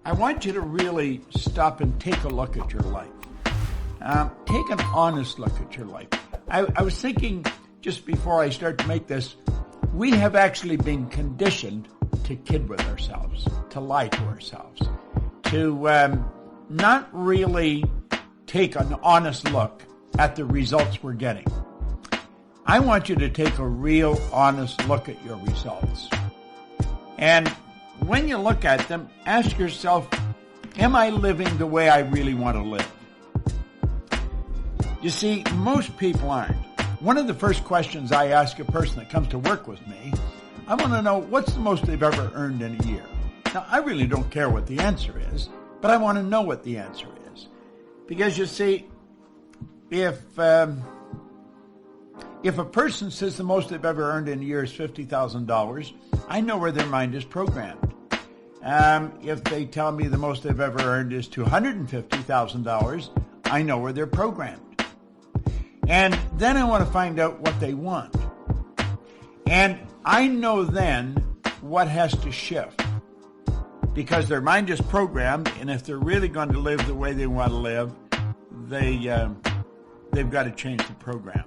I want you to really stop and take a look at your life. Take an honest look at your life. I was thinking just before I start to make this, we have actually been conditioned to kid with ourselves, to lie to ourselves, to not really take an honest look at the results we're getting. I want you to take a real honest look at your results. And when you look at them, ask yourself, am I living the way I really want to live? You see, most people aren't. One of the first questions I ask a person that comes to work with me, I want to know what's the most they've ever earned in a year. Now, I really don't care what the answer is, but I want to know what the answer is. Because you see, if a person says the most they've ever earned in a year is $50,000, I know where their mind is programmed. If they tell me the most they've ever earned is $250,000, I know where they're programmed. And then I want to find out what they want. And I know then what has to shift. Because their mind is programmed, and if they're really going to live the way they want to live, they've got to change the program.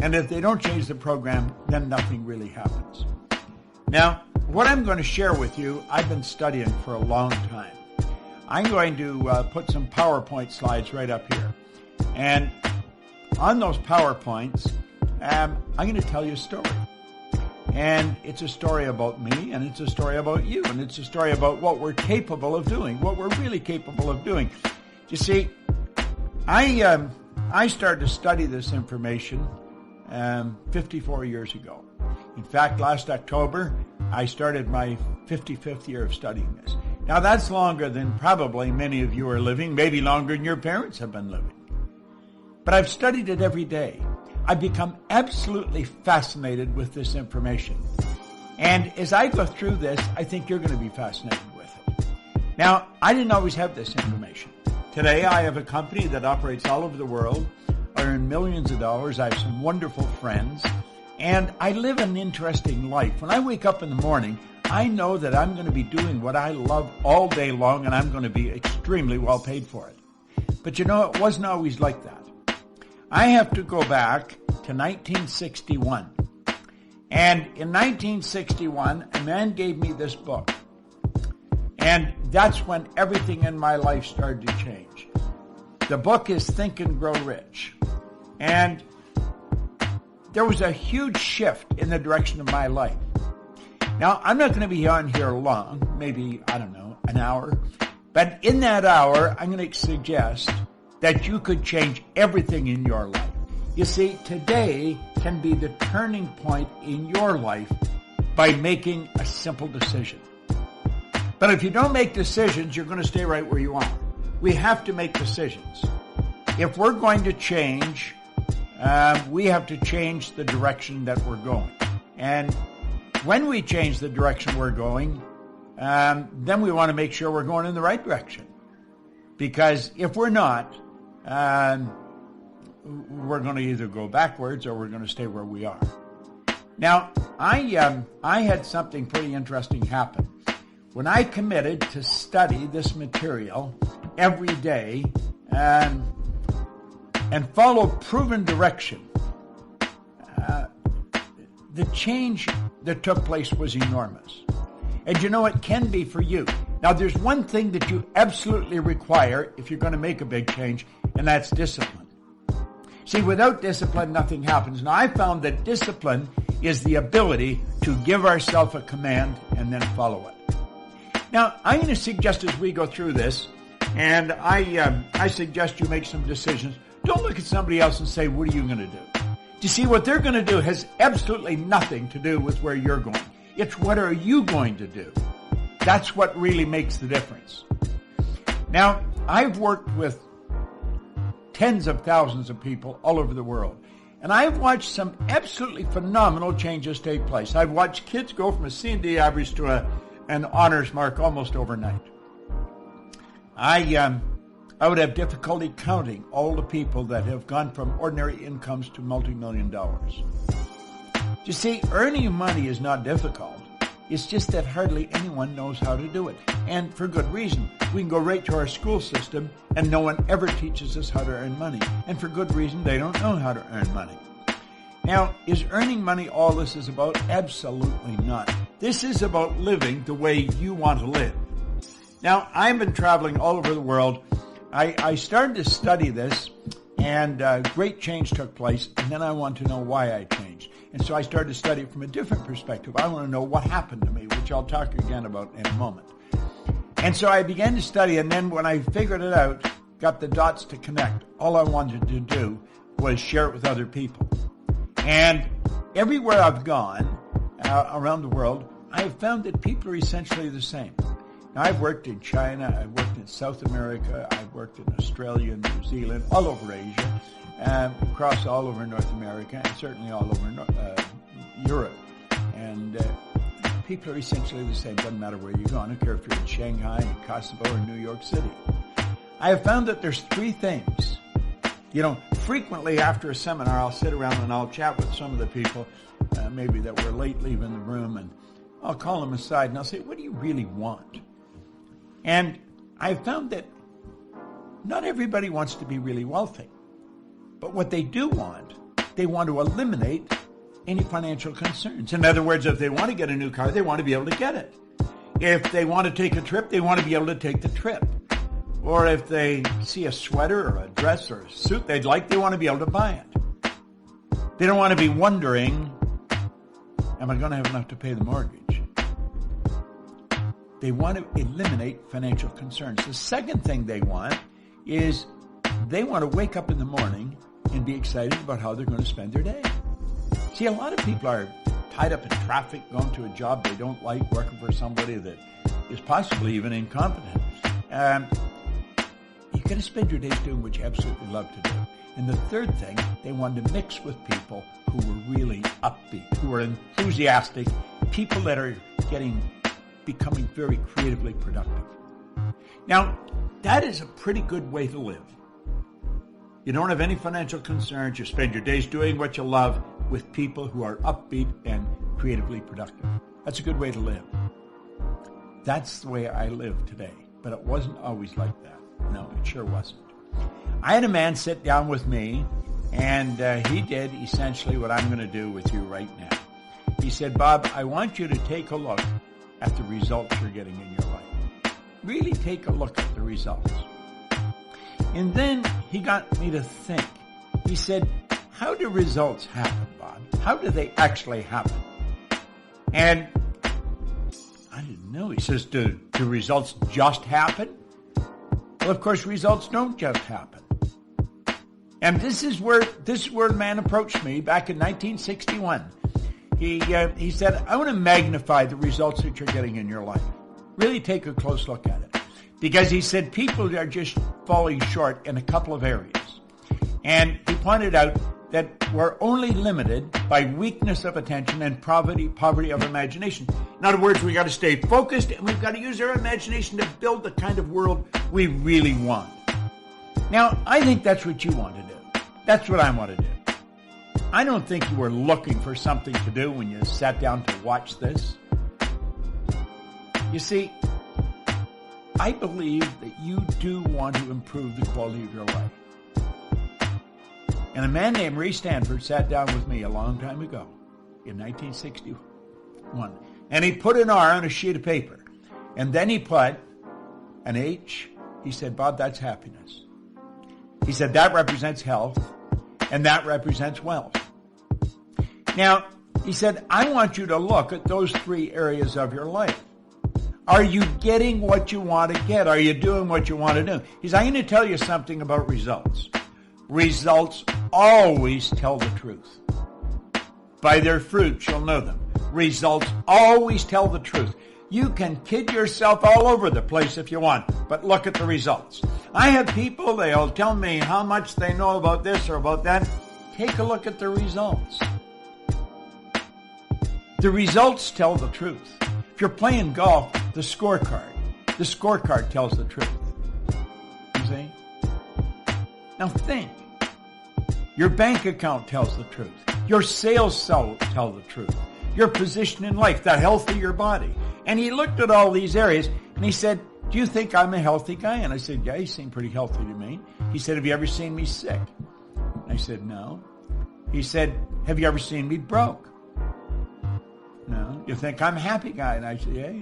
And if they don't change the program, then nothing really happens. Now, what I'm going to share with you, I've been studying for a long time. I'm going to put some PowerPoint slides right up here. And on those PowerPoints, I'm going to tell you a story. And it's a story about me, and it's a story about you, and it's a story about what we're capable of doing, what we're really capable of doing. You see, I started to study this information 54 years ago. In fact, last October, I started my 55th year of studying this. Now, that's longer than probably many of you are living, maybe longer than your parents have been living. But I've studied it every day. I've become absolutely fascinated with this information. And as I go through this, I think you're going to be fascinated with it. Now, I didn't always have this information. Today, I have a company that operates all over the world. I earn millions of dollars. I have some wonderful friends. And I live an interesting life. When I wake up in the morning, I know that I'm going to be doing what I love all day long, and I'm going to be extremely well paid for it. But you know, it wasn't always like that. I have to go back to 1961. And in 1961, a man gave me this book. And that's when everything in my life started to change. The book is Think and Grow Rich. And there was a huge shift in the direction of my life. Now, I'm not going to be on here long, maybe, an hour. But in that hour, I'm going to suggest that you could change everything in your life. You see, today can be the turning point in your life by making a simple decision. But if you don't make decisions, you're going to stay right where you are. We have to make decisions. If we're going to change, we have to change the direction that we're going. And when we change the direction we're going, then we want to make sure we're going in the right direction. Because if we're not, we're going to either go backwards or we're going to stay where we are. Now, I had something pretty interesting happen. When I committed to study this material every day and follow proven direction, the change that took place was enormous. And you know, it can be for you. Now, there's one thing that you absolutely require if you're going to make a big change, and that's discipline. See, without discipline, nothing happens. Now, I found that discipline is the ability to give ourselves a command and then follow it. Now, I'm going to suggest as we go through this, and I suggest you make some decisions. Don't look at somebody else and say, what are you going to do? You see, what they're going to do has absolutely nothing to do with where you're going. It's what are you going to do? That's what really makes the difference. Now, I've worked with tens of thousands of people all over the world, and I've watched some absolutely phenomenal changes take place. I've watched kids go from a C&D average to an honors mark almost overnight. I would have difficulty counting all the people that have gone from ordinary incomes to multi-million dollars. You see, earning money is not difficult. It's just that hardly anyone knows how to do it. And for good reason. We can go right to our school system and no one ever teaches us how to earn money. And for good reason, they don't know how to earn money. Now, is earning money all this is about? Absolutely not. This is about living the way you want to live. Now, I've been traveling all over the world. I started to study this, and great change took place, and then I wanted to know why I changed. And so I started to study it from a different perspective. I want to know what happened to me, which I'll talk again about in a moment. And so I began to study, and then when I figured it out, got the dots to connect, all I wanted to do was share it with other people. And everywhere I've gone around the world, I have found that people are essentially the same. Now, I've worked in China, I've worked in South America, I've worked in Australia, New Zealand, all over Asia, across all over North America, and certainly all over Europe. And people are essentially the same. Doesn't matter where you go. I don't care if you're in Shanghai, Kosovo, or New York City. I have found that there's three things. Frequently after a seminar, I'll sit around and I'll chat with some of the people, maybe that were late leaving the room, and I'll call them aside and I'll say, what do you really want? And I've found that not everybody wants to be really wealthy. But what they do want, they want to eliminate any financial concerns. In other words, if they want to get a new car, they want to be able to get it. If they want to take a trip, they want to be able to take the trip. Or if they see a sweater or a dress or a suit they'd like, they want to be able to buy it. They don't want to be wondering, am I going to have enough to pay the mortgage? They want to eliminate financial concerns. The second thing they want is they want to wake up in the morning and be excited about how they're going to spend their day. See, a lot of people are tied up in traffic, going to a job they don't like, working for somebody that is possibly even incompetent. You got to spend your days doing what you absolutely love to do. And the third thing, they want to mix with people who are really upbeat, who are enthusiastic, people that are becoming very creatively productive. Now, that is a pretty good way to live. You don't have any financial concerns. You spend your days doing what you love with people who are upbeat and creatively productive. That's a good way to live. That's the way I live today. But it wasn't always like that. No, it sure wasn't. I had a man sit down with me, and he did essentially what I'm going to do with you right now. He said, Bob, I want you to take a look at the results you're getting in your life. Really take a look at the results. And then he got me to think. He said, how do results happen, Bob? How do they actually happen? And I didn't know. He says, do results just happen? Well, of course, results don't just happen. And this is where a man approached me back in 1961. He said, I want to magnify the results that you're getting in your life. Really take a close look at it. Because he said people are just falling short in a couple of areas. And he pointed out that we're only limited by weakness of attention and poverty of imagination. In other words, we've got to stay focused and we've got to use our imagination to build the kind of world we really want. Now, I think that's what you want to do. That's what I want to do. I don't think you were looking for something to do when you sat down to watch this. You see, I believe that you do want to improve the quality of your life. And a man named Ray Stanford sat down with me a long time ago, in 1961. And he put an R on a sheet of paper. And then he put an H. He said, Bob, that's happiness. He said, that represents health, and that represents wealth. Now, he said, I want you to look at those three areas of your life. Are you getting what you want to get? Are you doing what you want to do? He said, I'm going to tell you something about results. Results always tell the truth. By their fruits you'll know them. Results always tell the truth. You can kid yourself all over the place if you want, but look at the results. I have people, they'll tell me how much they know about this or about that. Take a look at the results. The results tell the truth. If you're playing golf, the scorecard tells the truth. You see? Now think. Your bank account tells the truth. Your sales tell the truth. your position in life, the health of your body. And he looked at all these areas and he said, do you think I'm a healthy guy? And I said, yeah, you seem pretty healthy to me. He said, have you ever seen me sick? I said, no. He said, have you ever seen me broke? No. You think I'm a happy guy? And I said, yeah. He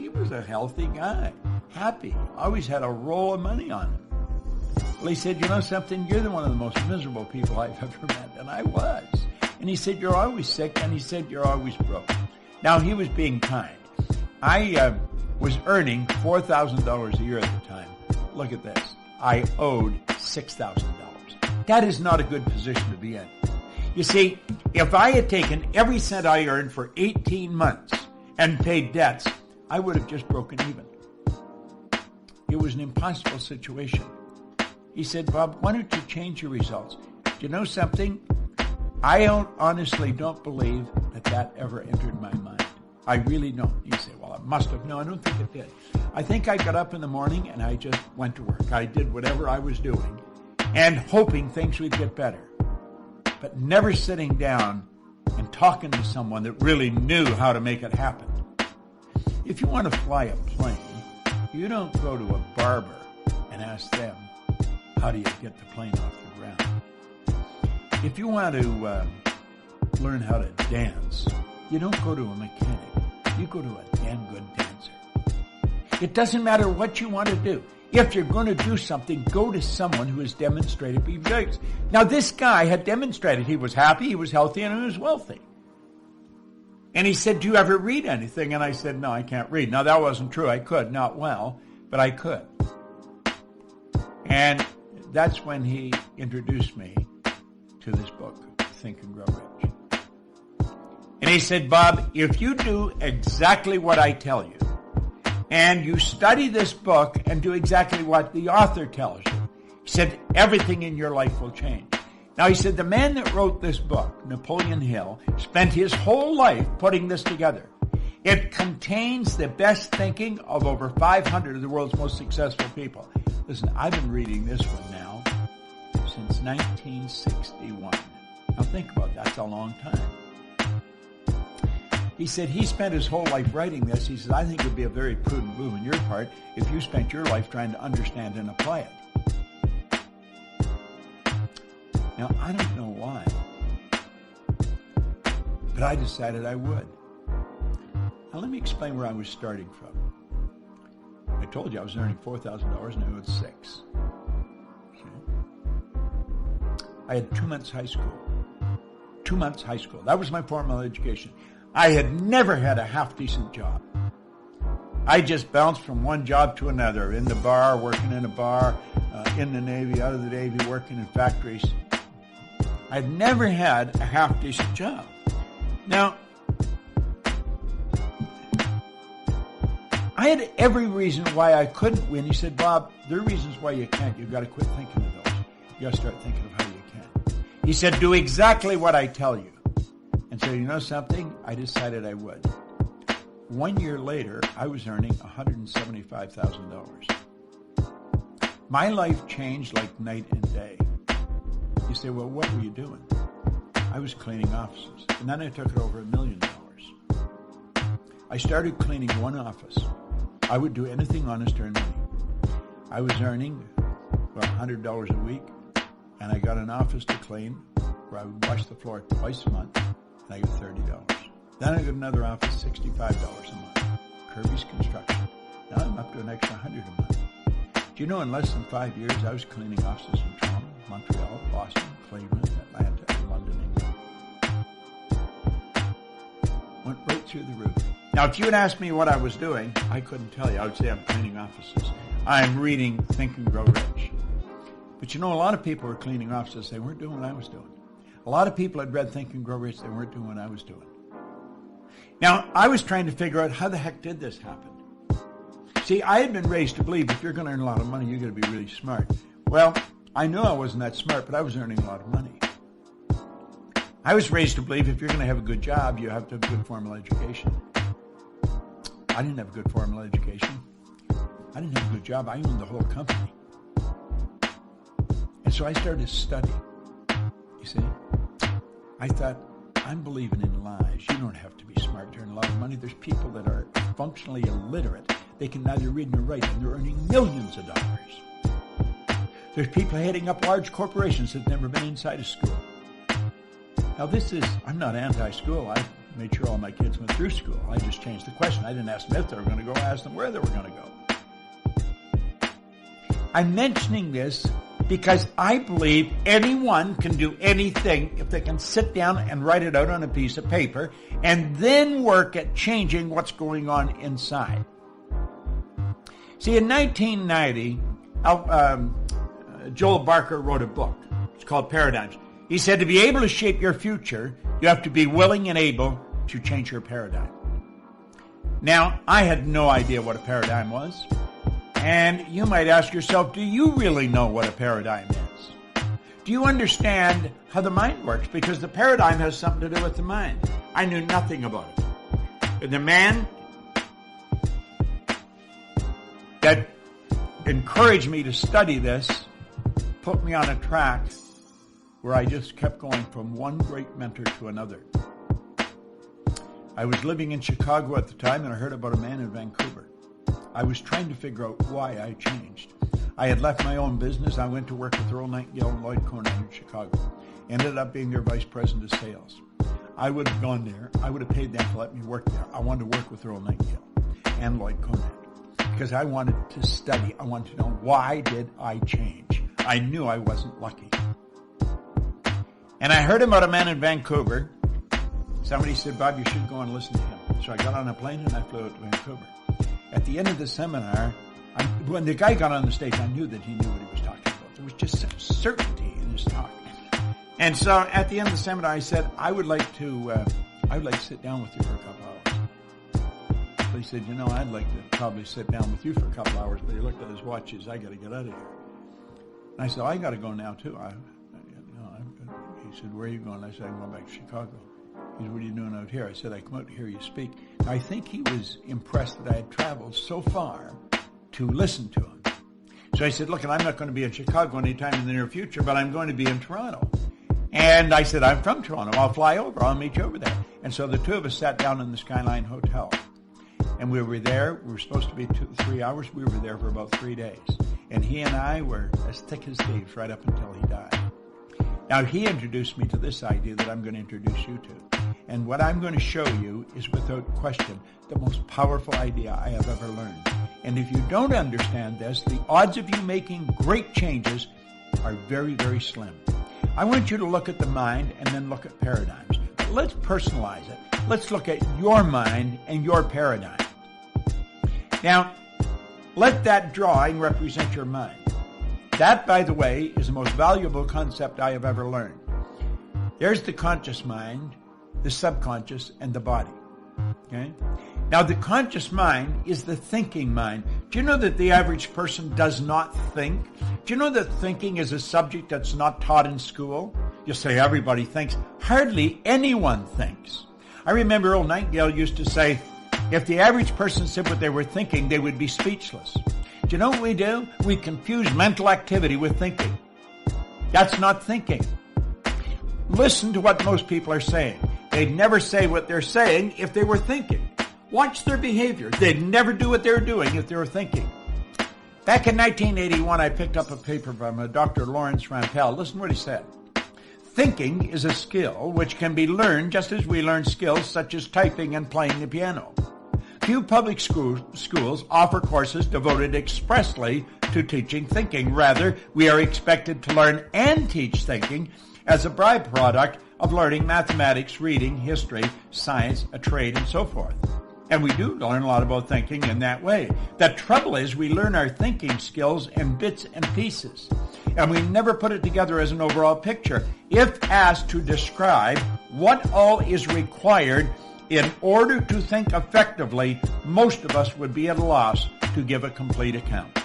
was a healthy guy. Happy. Always had a roll of money on him. Well, he said, you know something? You're one of the most miserable people I've ever met. And I was. And he said, you're always sick. And he said, you're always broke. Now, he was being kind. I was earning $4,000 a year at the time. Look at this. I owed $6,000. That is not a good position to be in. You see, if I had taken every cent I earned for 18 months and paid debts, I would have just broken even. It was an impossible situation. He said, Bob, why don't you change your results? Do you know something? I honestly don't believe that ever entered my mind. I really don't. You say, well, it must have. No, I don't think it did. I think I got up in the morning and I just went to work. I did whatever I was doing and hoping things would get better. But never sitting down and talking to someone that really knew how to make it happen. If you want to fly a plane, you don't go to a barber and ask them, how do you get the plane off the ground? If you want to learn how to dance, you don't go to a mechanic. You go to a damn good dancer. It doesn't matter what you want to do. If you're going to do something, go to someone who has demonstrated results. Now, this guy had demonstrated he was happy, he was healthy, and he was wealthy. And he said, do you ever read anything? And I said, no, I can't read. Now, that wasn't true. I could, not well, but I could. And that's when he introduced me to this book, Think and Grow Rich. And he said, Bob, if you do exactly what I tell you, and you study this book and do exactly what the author tells you, he said, everything in your life will change. Now, he said, the man that wrote this book, Napoleon Hill, spent his whole life putting this together. It contains the best thinking of over 500 of the world's most successful people. Listen, I've been reading this one now since 1961. Now, think about that. That's a long time. He said he spent his whole life writing this. He said, I think it would be a very prudent move on your part if you spent your life trying to understand and apply it. Now, I don't know why, but I decided I would. Now, let me explain where I was starting from. I told you I was earning $4,000 and I owed $6,000. Okay. I had 2 months high school. 2 months high school. That was my formal education. I had never had a half-decent job. I just bounced from one job to another, in the bar, working in a bar, in the Navy, out of the Navy, working in factories. I'd never had a half-decent job. Now, I had every reason why I couldn't win. He said, Bob, there are reasons why you can't. You've got to quit thinking of those. You've got to start thinking of how you can. He said, do exactly what I tell you. And so, you know something? I decided I would. 1 year later, I was earning $175,000. My life changed like night and day. You say, well, what were you doing? I was cleaning offices. And then I took it over $1 million. I started cleaning one office. I would do anything honest to earn money. I was earning about $100 a week, and I got an office to clean where I would wash the floor twice a month, and I got $30. Then I got another office, $65 a month. Kirby's Construction. Now I'm up to an extra $100 a month. Do you know in less than 5 years I was cleaning offices in Toronto, Montreal, Boston, Cleveland, Atlanta, and London, England. Went right through the roof. Now, if you had asked me what I was doing, I couldn't tell you. I would say I'm cleaning offices. I'm reading Think and Grow Rich. But you know, a lot of people were cleaning offices. They weren't doing what I was doing. A lot of people had read Think and Grow Rich. They weren't doing what I was doing. Now, I was trying to figure out how the heck did this happen. See, I had been raised to believe if you're going to earn a lot of money, you've got to be really smart. Well, I knew I wasn't that smart, but I was earning a lot of money. I was raised to believe if you're going to have a good job, you have to have a good formal education. I didn't have a good formal education. I didn't have a good job. I owned the whole company. And so I started studying. You see, I thought, I'm believing in lies. You don't have to be smart to earn a lot of money. There's people that are functionally illiterate. They can neither read nor write, and they're earning millions of dollars. There's people heading up large corporations that have never been inside a school. Now I'm not anti-school. I made sure all my kids went through school. I just changed the question. I didn't ask them if they were going to go. I asked them where they were going to go. I'm mentioning this because I believe anyone can do anything if they can sit down and write it out on a piece of paper and then work at changing what's going on inside. See, in 1990, Joel Barker wrote a book. It's called Paradigms. He said to be able to shape your future, you have to be willing and able to change your paradigm. Now, I had no idea what a paradigm was. And you might ask yourself, do you really know what a paradigm is? Do you understand how the mind works? Because the paradigm has something to do with the mind. I knew nothing about it. The man that encouraged me to study this put me on a track where I just kept going from one great mentor to another. I was living in Chicago at the time, and I heard about a man in Vancouver. I was trying to figure out why I changed. I had left my own business. I went to work with Earl Nightingale and Lloyd Conant in Chicago. Ended up being their vice president of sales. I would have gone there. I would have paid them to let me work there. I wanted to work with Earl Nightingale and Lloyd Conant because I wanted to study. I wanted to know, why did I change? I knew I wasn't lucky. And I heard about a man in Vancouver. Somebody said, Bob, you should go and listen to him. So I got on a plane and I flew out to Vancouver. At the end of the seminar, when the guy got on the stage, I knew that he knew what he was talking about. There was just such certainty in his talk. And so at the end of the seminar, I said, I would like to sit down with you for a couple hours. So he said, I'd like to probably sit down with you for a couple hours. But he looked at his watch. He said, I got to get out of here. And I said, I got to go now too. He said, where are you going? I said, I'm going back to Chicago. He said, what are you doing out here? I said, I come out to hear you speak. I think he was impressed that I had traveled so far to listen to him. So I said, look, I'm not going to be in Chicago anytime in the near future, but I'm going to be in Toronto. And I said, I'm from Toronto. I'll fly over. I'll meet you over there. And so the two of us sat down in the Skyline Hotel. And we were there. We were supposed to be 3 hours. We were there for about 3 days. And he and I were as thick as thieves right up until he died. Now, he introduced me to this idea that I'm going to introduce you to. And what I'm going to show you is, without question, the most powerful idea I have ever learned. And if you don't understand this, the odds of you making great changes are very, very slim. I want you to look at the mind and then look at paradigms. But let's personalize it. Let's look at your mind and your paradigm. Now, let that drawing represent your mind. That, by the way, is the most valuable concept I have ever learned. There's the conscious mind, the subconscious, and the body. Okay? Now, the conscious mind is the thinking mind. Do you know that the average person does not think? Do you know that thinking is a subject that's not taught in school? You say everybody thinks. Hardly anyone thinks. I remember Earl Nightingale used to say, if the average person said what they were thinking, they would be speechless. Do you know what we do? We confuse mental activity with thinking. That's not thinking. Listen to what most people are saying. They'd never say what they're saying if they were thinking. Watch their behavior. They'd never do what they were doing if they were thinking. Back in 1981, I picked up a paper from Dr. Lawrence Rampell. Listen to what he said. Thinking is a skill which can be learned just as we learn skills such as typing and playing the piano. Few public schools offer courses devoted expressly to teaching thinking. Rather, we are expected to learn and teach thinking as a byproduct of learning mathematics, reading, history, science, a trade, and so forth. And we do learn a lot about thinking in that way. The trouble is we learn our thinking skills in bits and pieces, and we never put it together as an overall picture. If asked to describe what all is required in order to think effectively, most of us would be at a loss to give a complete account.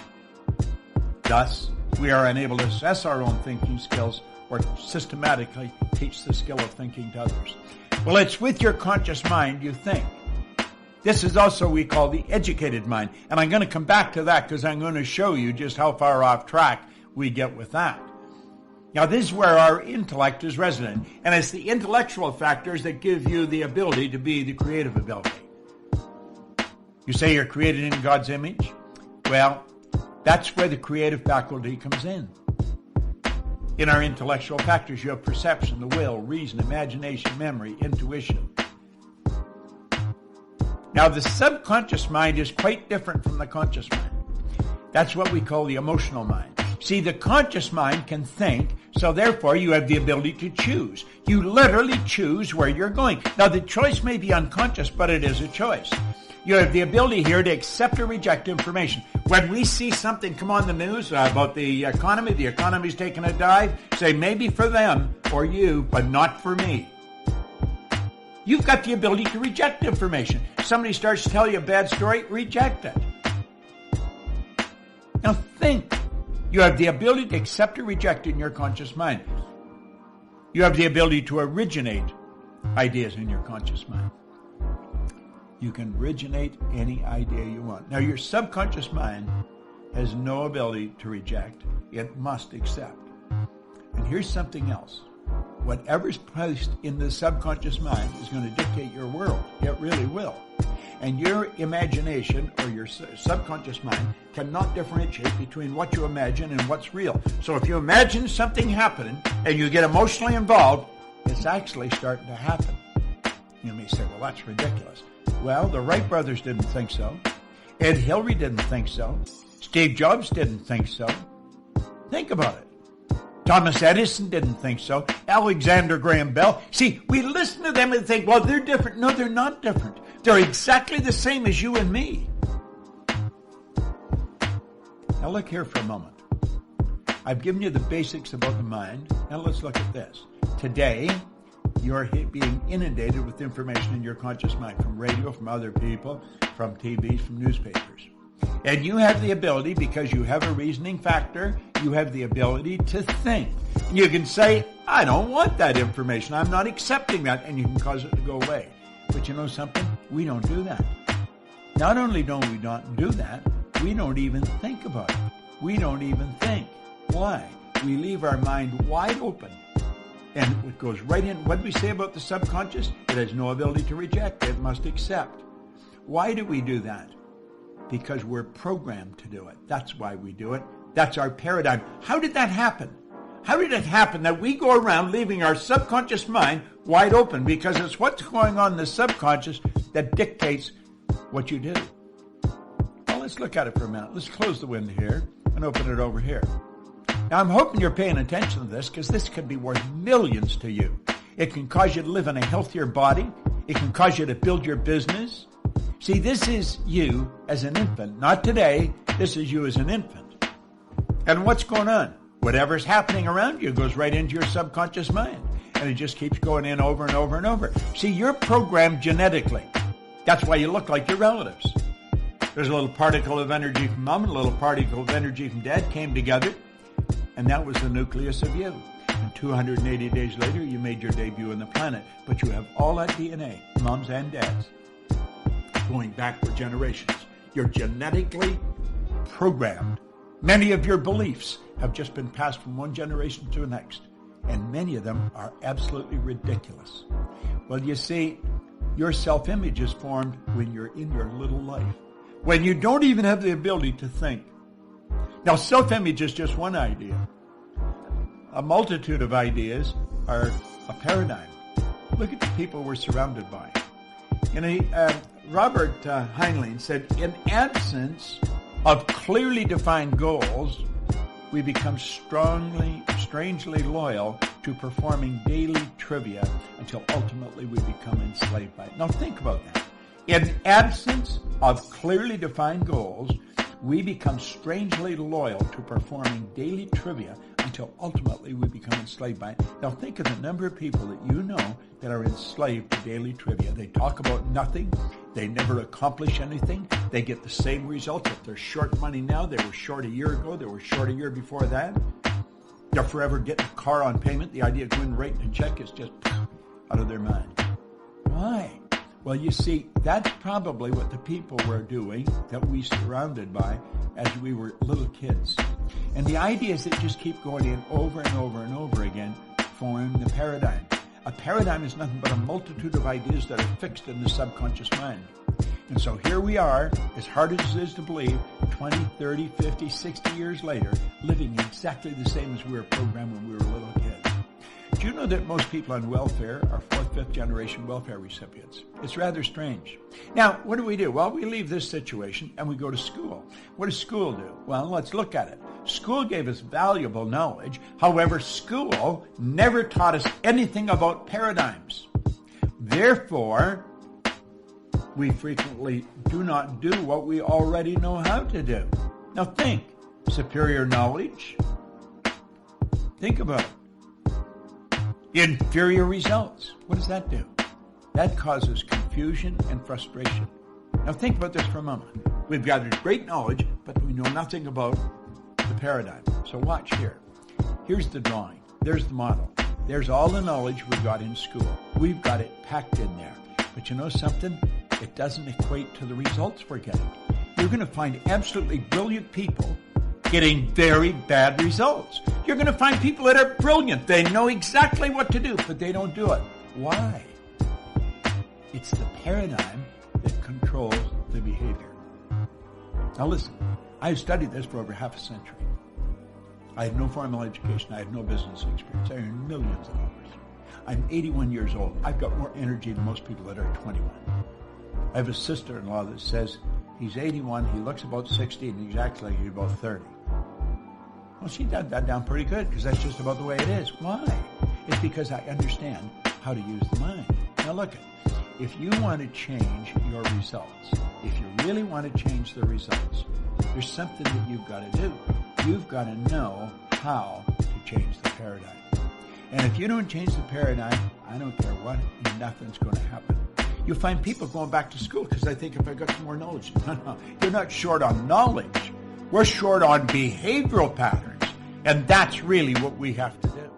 Thus, we are unable to assess our own thinking skills or systematically teach the skill of thinking to others. Well, it's with your conscious mind you think. This is also what we call the educated mind. And I'm going to come back to that because I'm going to show you just how far off track we get with that. Now, this is where our intellect is resident, and it's the intellectual factors that give you the ability to be the creative ability. You say you're created in God's image? Well, that's where the creative faculty comes in. In our intellectual factors, you have perception, the will, reason, imagination, memory, intuition. Now, the subconscious mind is quite different from the conscious mind. That's what we call the emotional mind. See, the conscious mind can think, so therefore you have the ability to choose. You literally choose where you're going. Now, the choice may be unconscious, but it is a choice. You have the ability here to accept or reject information. When we see something come on the news about the economy's taking a dive, say maybe for them or you, but not for me. You've got the ability to reject information. Somebody starts to tell you a bad story, reject it. Now think. You have the ability to accept or reject in your conscious mind. You have the ability to originate ideas in your conscious mind. You can originate any idea you want. Now, your subconscious mind has no ability to reject. It must accept. And here's something else. Whatever's placed in the subconscious mind is going to dictate your world. It really will. And your imagination or your subconscious mind cannot differentiate between what you imagine and what's real. So if you imagine something happening and you get emotionally involved, it's actually starting to happen. You may say, well, that's ridiculous. Well, the Wright brothers didn't think so. Ed Hillary didn't think so. Steve Jobs didn't think so. Think about it. Thomas Edison didn't think so. Alexander Graham Bell. See, we listen to them and think, well, they're different. No, they're not different. They're exactly the same as you and me. Now look here for a moment. I've given you the basics about the mind. Now let's look at this. Today, you're being inundated with information in your conscious mind from radio, from other people, from TVs, from newspapers. And you have the ability, because you have a reasoning factor, you have the ability to think. You can say, I don't want that information. I'm not accepting that. And you can cause it to go away. But you know something? We don't do that. Not only don't we not do that, we don't even think about it. We don't even think. Why? We leave our mind wide open. And it goes right in. What do we say about the subconscious? It has no ability to reject. It must accept. Why do we do that? Because we're programmed to do it. That's why we do it. That's our paradigm. How did that happen? How did it happen that we go around leaving our subconscious mind wide open? Because it's what's going on in the subconscious that dictates what you do. Well, let's look at it for a minute. Let's close the window here and open it over here. Now, I'm hoping you're paying attention to this, because this could be worth millions to you. It can cause you to live in a healthier body. It can cause you to build your business. See, this is you as an infant. Not today. This is you as an infant. And what's going on? Whatever's happening around you goes right into your subconscious mind. And it just keeps going in over and over and over. See, you're programmed genetically. That's why you look like your relatives. There's a little particle of energy from mom and a little particle of energy from dad came together. And that was the nucleus of you. And 280 days later, you made your debut on the planet. But you have all that DNA, moms and dads, going back for generations. You're genetically programmed. Many of your beliefs have just been passed from one generation to the next. And many of them are absolutely ridiculous. Well, you see, your self-image is formed when you're in your little life. When you don't even have the ability to think. Now, self-image is just one idea. A multitude of ideas are a paradigm. Look at the people we're surrounded by. Robert Heinlein said, in absence of clearly defined goals, we become strangely loyal to performing daily trivia until ultimately we become enslaved by it. Now think about that. In absence of clearly defined goals, we become strangely loyal to performing daily trivia until ultimately we become enslaved by it. Now think of the number of people that you know that are enslaved to daily trivia. They talk about nothing. They never accomplish anything. They get the same results. If they're short money now, they were short a year ago. They were short a year before that. They're forever getting a car on payment. The idea of going writing a check is just out of their mind. Why? Well, you see, that's probably what the people were doing that we surrounded by as we were little kids. And the ideas that just keep going in over and over and over again form the paradigm. A paradigm is nothing but a multitude of ideas that are fixed in the subconscious mind. And so here we are, as hard as it is to believe, 20, 30, 50, 60 years later, living exactly the same as we were programmed when we were little kids. Do you know that most people on welfare are fourth, fifth generation welfare recipients? It's rather strange. Now, what do? Well, we leave this situation and we go to school. What does school do? Well, let's look at it. School gave us valuable knowledge. However, school never taught us anything about paradigms. Therefore, we frequently do not do what we already know how to do. Now think, superior knowledge. Think about it. Inferior results. What does that do? That causes confusion and frustration. Now think about this for a moment. We've gathered great knowledge, but we know nothing about the paradigm. So watch here. Here's the drawing. There's the model. There's all the knowledge we got in school. We've got it packed in there. But you know something? It doesn't equate to the results we're getting. You're going to find absolutely brilliant people getting very bad results. You're going to find people that are brilliant. They know exactly what to do, but they don't do it. Why? It's the paradigm that controls the behavior. Now listen, I've studied this for over half a century. I had no formal education. I had no business experience. I earned millions of dollars. I'm 81 years old. I've got more energy than most people that are 21. I have a sister-in-law that says he's 81, he looks about 60, and he's acts like he's about 30. Well, she got that down pretty good because that's just about the way it is. Why? It's because I understand how to use the mind. Now look, if you want to change your results, if you really want to change the results, there's something that you've got to do. You've got to know how to change the paradigm. And if you don't change the paradigm, I don't care what, nothing's going to happen. You'll find people going back to school because they think if I got some more knowledge. No, you're not short on knowledge. We're short on behavioral patterns. And that's really what we have to do.